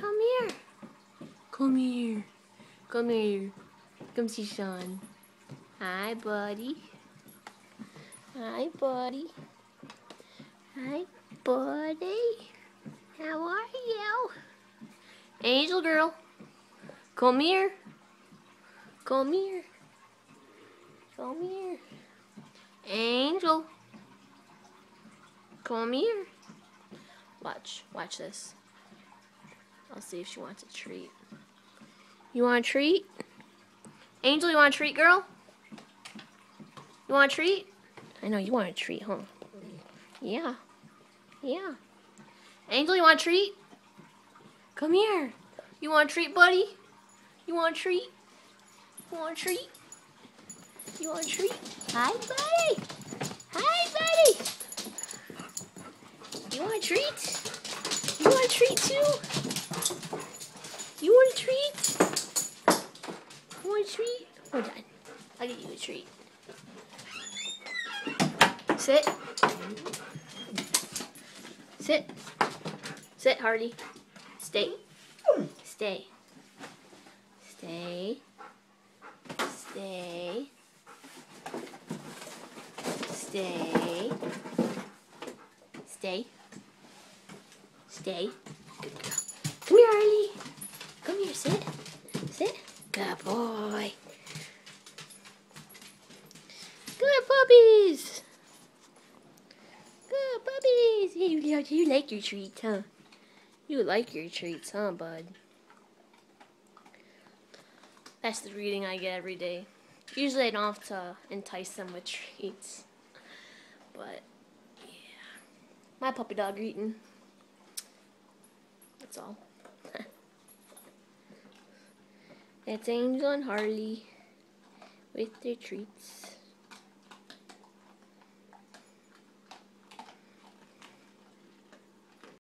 Come here. Come here. Come here. Come see Sean. Hi, buddy. Hi, buddy. Hi, buddy. How are you? Angel girl. Come here. Come here. Come here. Angel. Come here. Watch this. I'll see if she wants a treat. You want a treat? Angel, you want a treat, girl? You want a treat? I know you want a treat, huh? Yeah. Yeah. Angel, you want a treat? Come here. You want a treat, buddy? You want a treat? You want a treat? You want a treat? Hi, buddy. Hi, buddy. You want a treat? You want a treat, too? You want a treat? You want a treat? We're done. I'll get you a treat. Sit. Sit. Sit, Hardy. Stay. Stay. Stay. Stay. Stay. Stay. Stay. Good girl. Come here, Harley. Come here, sit. Sit. Good boy. Good puppies. Good puppies. You like your treats, huh? You like your treats, huh, bud? That's the reading I get every day. Usually I don't have to entice them with treats. But, yeah. My puppy dog eating. That's all. It's Angel and Harley with their treats.